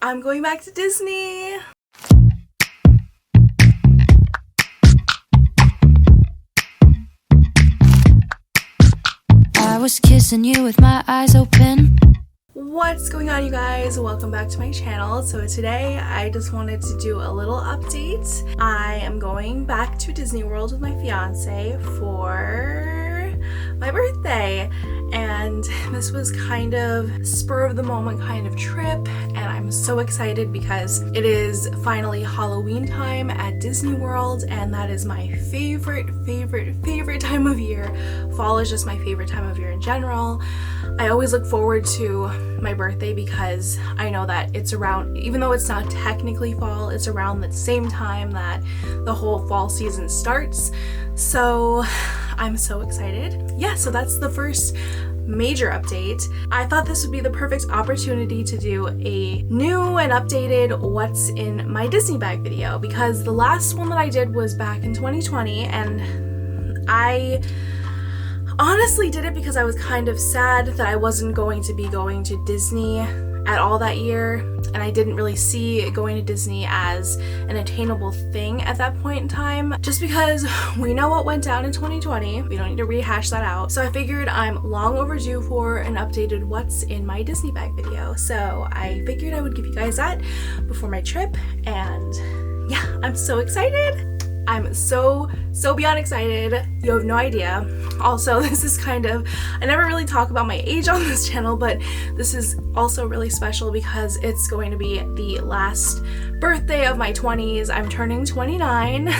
I'm going back to Disney. I was kissing you with my eyes open. What's going on, you guys? Welcome back to my channel. So today I just wanted to do a little update. I am going back to Disney World with my fiance for my birthday, and this was kind of spur of the moment kind of trip, and I'm so excited because it is finally Halloween time at Disney World, and that is my favorite time of year. Fall is just my favorite time of year in general. I always look forward to my birthday because I know that it's around, even though it's not technically fall, it's around the same time that the whole fall season starts. So I'm so excited. Yeah, so that's the first major update. I thought this would be the perfect opportunity to do a new and updated what's in my Disney bag video, because the last one that I did was back in 2020, and I honestly did it because I was kind of sad that I wasn't going to be going to Disney at all that year, and I didn't really see going to Disney as an attainable thing at that point in time, just because we know what went down in 2020. We don't need to rehash that out. So I figured I'm long overdue for an updated what's in my Disney bag video. So I figured I would give you guys that before my trip, and yeah, I'm so excited. I'm so beyond excited. You have no idea. Also, this is kind of, I never really talk about my age on this channel, but this is also really special because it's going to be the last birthday of my 20s. I'm turning 29.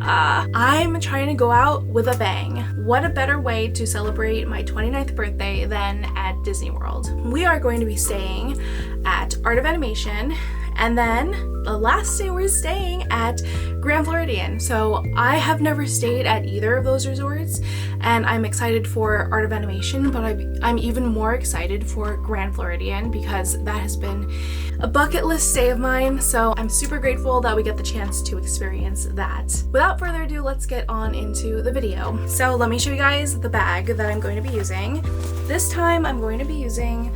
I'm trying to go out with a bang. What a better way to celebrate my 29th birthday than at Disney World. We are going to be staying at Art of Animation, and then the last day we're staying at Grand Floridian. So I have never stayed at either of those resorts, and I'm excited for Art of Animation, but I'm even more excited for Grand Floridian because that has been a bucket list stay of mine. So I'm super grateful that we get the chance to experience that. Without further ado, let's get on into the video. So let me show you guys the bag that I'm going to be using. This time I'm going to be using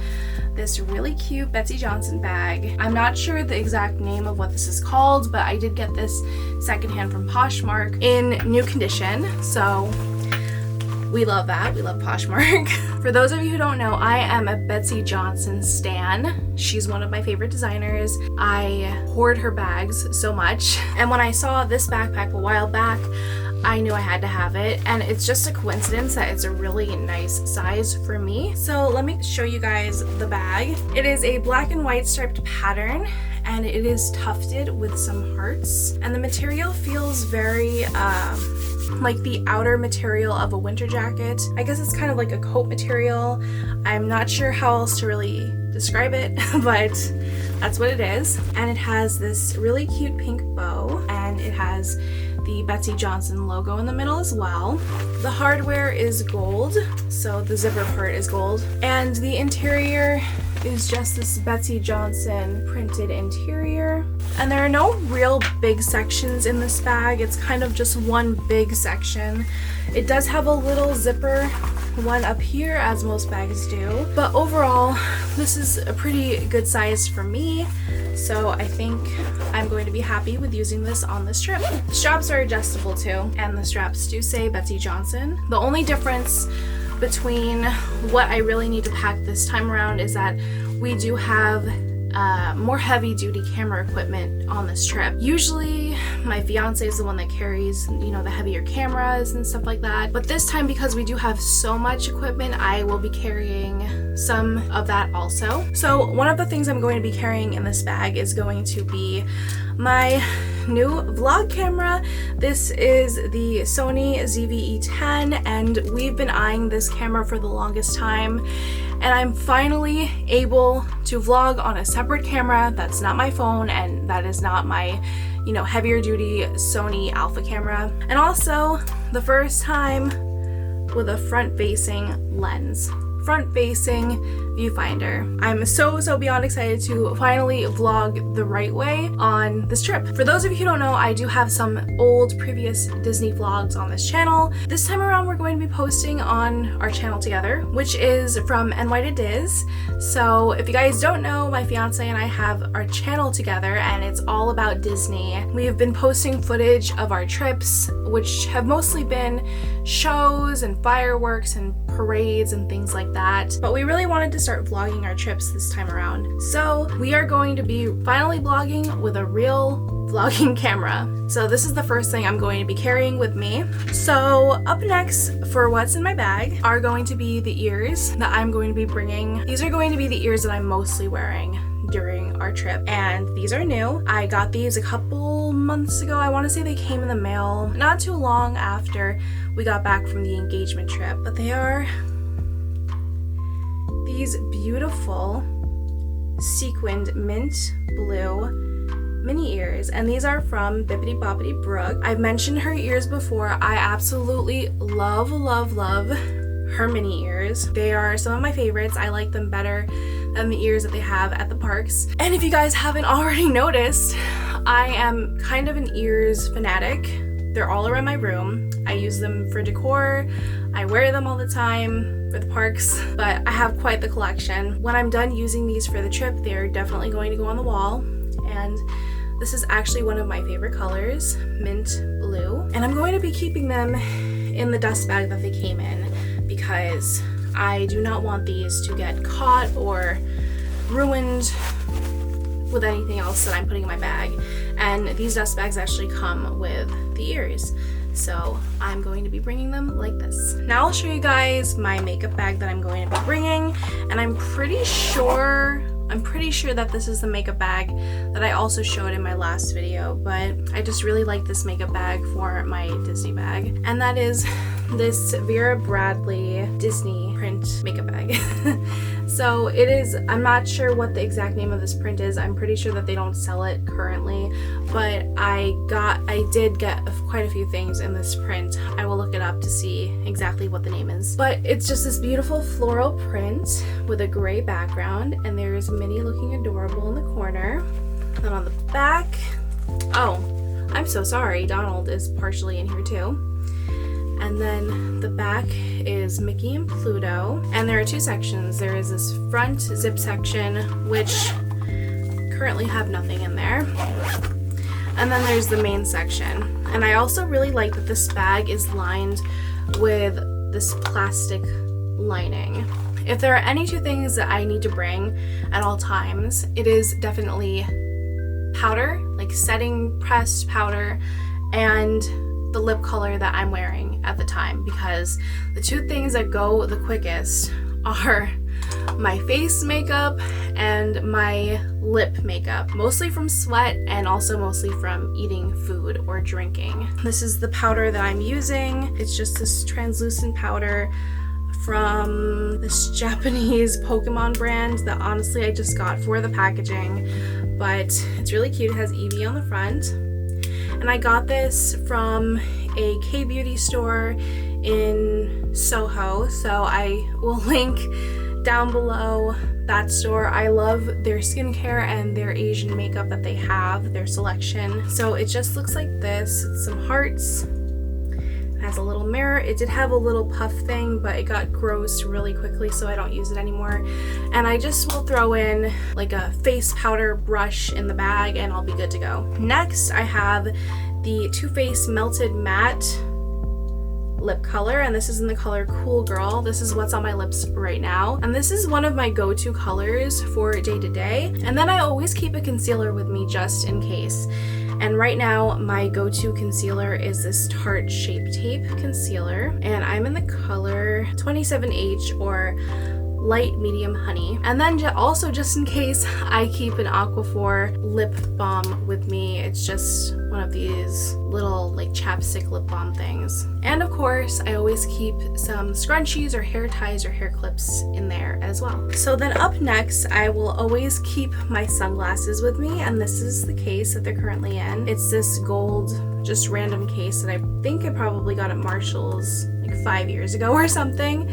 this really cute Betsey Johnson bag. I'm not sure the exact name of what this is called, but I did get this secondhand from Poshmark in new condition, so we love that. We love Poshmark. For those of you who don't know, I am a Betsey Johnson stan. She's one of my favorite designers. I hoard her bags so much, and when I saw this backpack a while back, I knew I had to have it, and it's just a coincidence that it's a really nice size for me. So let me show you guys the bag. It is a black and white striped pattern, and it is tufted with some hearts, and the material feels very like the outer material of a winter jacket. I guess it's kind of like a coat material. I'm not sure how else to really describe it, but that's what it is. And it has this really cute pink bow, and it has the Betsey Johnson logo in the middle as well. The hardware is gold, so the zipper part is gold, and the interior is just this Betsey Johnson printed interior. And there are no real big sections in this bag. It's kind of just one big section. It does have a little zipper one up here, as most bags do, but overall this is a pretty good size for me, so I think I'm going to be happy with using this on this trip. The straps are adjustable too, and the straps do say Betsey Johnson. The only difference between what I really need to pack this time around is that we do have more heavy-duty camera equipment on this trip. Usually my fiance is the one that carries, you know, the heavier cameras and stuff like that, but this time, because we do have so much equipment, I will be carrying some of that also. So one of the things I'm going to be carrying in this bag is going to be my new vlog camera. This is the Sony ZV-E10, and we've been eyeing this camera for the longest time, and I'm finally able to vlog on a separate camera that's not my phone, and that is not my, you know, heavier duty Sony Alpha camera, and also the first time with a front facing lens. Front facing viewfinder. I'm so beyond excited to finally vlog the right way on this trip. For those of you who don't know, I do have some old previous Disney vlogs on this channel. This time around we're going to be posting on our channel together, which is from NY to Diz. So if you guys don't know, my fiance and I have our channel together and it's all about Disney. We have been posting footage of our trips, which have mostly been shows and fireworks and parades and things like that, but we really wanted to start vlogging our trips this time around. So we are going to be finally vlogging with a real vlogging camera. So this is the first thing I'm going to be carrying with me. So up next for what's in my bag are going to be the ears that I'm going to be bringing. These are going to be the ears that I'm mostly wearing during our trip, and these are new. I got these a couple months ago. I want to say they came in the mail not too long after we got back from the engagement trip, but they are these beautiful sequined mint blue mini ears, and these are from Bibbidi Bobbidi Brooke. I've mentioned her ears before. I absolutely love her mini ears. They are some of my favorites. I like them better than the ears that they have at the parks. And if you guys haven't already noticed, I am kind of an ears fanatic. They're all around my room. I use them for decor. I wear them all the time for the parks, but I have quite the collection. When I'm done using these for the trip, they're definitely going to go on the wall. And this is actually one of my favorite colors, mint blue. And I'm going to be keeping them in the dust bag that they came in because I do not want these to get caught or ruined with anything else that I'm putting in my bag. And these dust bags actually come with the ears, so I'm going to be bringing them like this. Now I'll show you guys my makeup bag that I'm going to be bringing, and I'm pretty sure that this is the makeup bag that I also showed in my last video, but I just really like this makeup bag for my Disney bag, and that is this Vera Bradley Disney print makeup bag. So it is, I'm not sure what the exact name of this print is. I'm pretty sure that they don't sell it currently, but I did get quite a few things in this print. I will look it up to see exactly what the name is. But it's just this beautiful floral print with a gray background, and there's Minnie looking adorable in the corner. And on the back, oh, I'm so sorry, Donald is partially in here too. And then the back is Mickey and Pluto. And there are two sections. There is this front zip section, which currently have nothing in there. And then there's the main section. And I also really like that this bag is lined with this plastic lining. If there are any two things that I need to bring at all times, it is definitely powder, like setting pressed powder, and the lip color that I'm wearing at the time, because the two things that go the quickest are my face makeup and my lip makeup, mostly from sweat and also mostly from eating food or drinking. This is the powder that I'm using. It's just this translucent powder from this Japanese Pokemon brand that honestly I just got for the packaging, but it's really cute. It has Eevee on the front. And I got this from a K-beauty store in Soho, so I will link down below that store. I love their skincare and their Asian makeup that they have, their selection. So it just looks like this. It's some hearts. It has a little mirror. It did have a little puff thing, but it got gross really quickly, so I don't use it anymore. And I just will throw in like a face powder brush in the bag and I'll be good to go. Next, I have the Too Faced Melted Matte lip color, and this is in the color Cool Girl. This is what's on my lips right now, and this is one of my go-to colors for day to day. And then I always keep a concealer with me just in case. And right now my go-to concealer is this Tarte Shape Tape concealer, and I'm in the color 27H or light medium honey. And then also just in case, I keep an Aquaphor lip balm with me. It's just one of these little like chapstick lip balm things. And of course, I always keep some scrunchies or hair ties or hair clips in there as well. So then up next, I will always keep my sunglasses with me, and this is the case that they're currently in. It's this gold, just random case that I think I probably got at Marshall's like 5 years ago or something.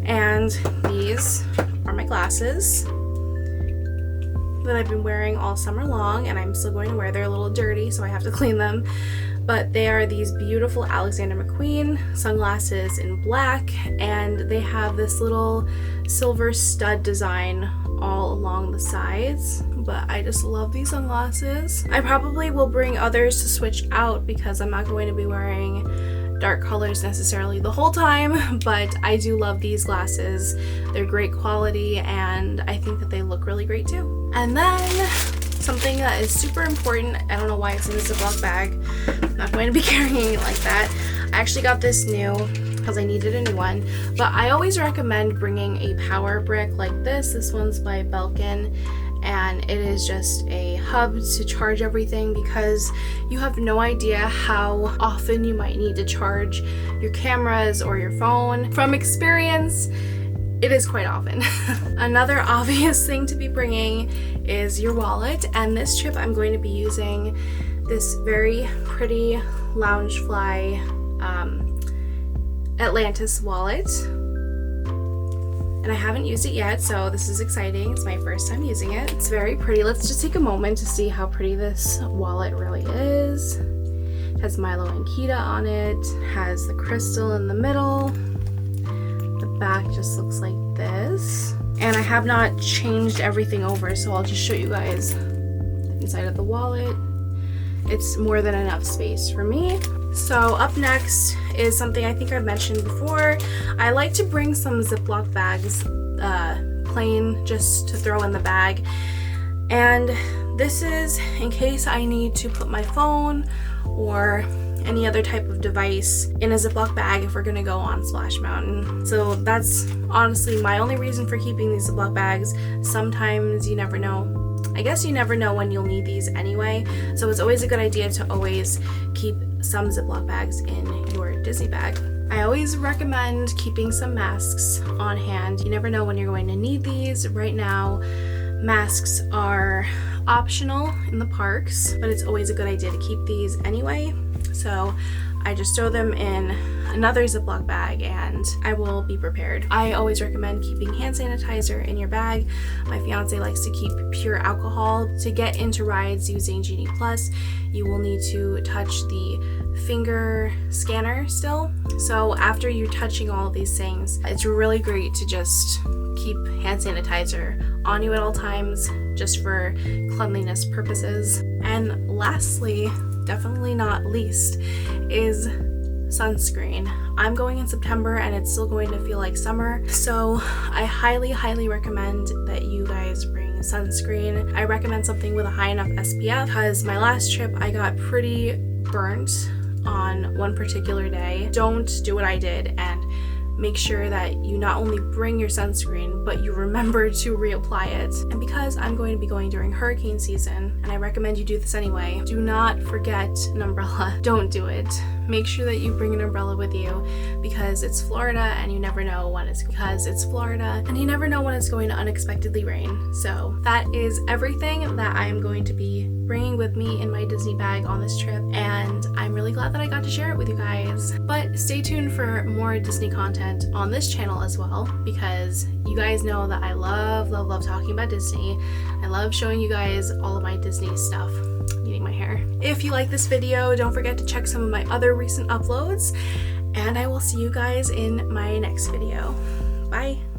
And these are my glasses that I've been wearing all summer long, and I'm still going to wear. They're a little dirty, so I have to clean them. But they are these beautiful Alexander McQueen sunglasses in black, and they have this little silver stud design all along the sides. But I just love these sunglasses. I probably will bring others to switch out because I'm not going to be wearing dark colors necessarily the whole time, but I do love these glasses. They're great quality, and I think that they look really great too. And then something that is super important, I don't know why it's in a Ziploc bag. I'm not going to be carrying it like that. I actually got this new because I needed a new one, but I always recommend bringing a power brick like this. This one's by Belkin, and it is just a hub to charge everything because you have no idea how often you might need to charge your cameras or your phone. From experience, it is quite often. Another obvious thing to be bringing is your wallet, and this trip I'm going to be using this very pretty Loungefly Atlantis wallet. And I haven't used it yet, so this is exciting. It's my first time using it. It's very pretty. Let's just take a moment to see how pretty this wallet really is. It has Milo and Kita on it. Has the crystal in the middle. The back just looks like this. And I have not changed everything over, so I'll just show you guys the inside of the wallet. It's more than enough space for me. So up next is something I think I've mentioned before. I like to bring some Ziploc bags, plain, just to throw in the bag. And this is in case I need to put my phone or any other type of device in a Ziploc bag if we're gonna go on Splash Mountain. So that's honestly my only reason for keeping these Ziploc bags. Sometimes you never know. I guess you never know when you'll need these anyway, so it's always a good idea to always keep some Ziploc bags in your Disney bag. I always recommend keeping some masks on hand. You never know when you're going to need these. Right now, masks are optional in the parks, but it's always a good idea to keep these anyway. So I just throw them in another Ziploc bag and I will be prepared. I always recommend keeping hand sanitizer in your bag. My fiance likes to keep pure alcohol. To get into rides using Genie Plus, you will need to touch the finger scanner still. So after you're touching all of these things, it's really great to just keep hand sanitizer on you at all times, just for cleanliness purposes. And lastly, definitely not least, is sunscreen. I'm going in September and it's still going to feel like summer, so I highly recommend that you guys bring sunscreen. I recommend something with a high enough SPF because my last trip I got pretty burnt on one particular day. Don't do what I did and make sure that you not only bring your sunscreen, but you remember to reapply it. And because I'm going to be going during hurricane season, and I recommend you do this anyway, do not forget an umbrella. Don't do it. Make sure that you bring an umbrella with you because it's Florida and you never know when it's going to unexpectedly rain. So that is everything that I'm going to be bringing with me in my Disney bag on this trip, and I'm really glad that I got to share it with you guys. But stay tuned for more Disney content on this channel as well, because you guys know that I love talking about Disney. I love showing you guys all of my Disney stuff. I'm eating my hair. If you like this video, don't forget to check some of my other recent uploads, and I will see you guys in my next video. Bye!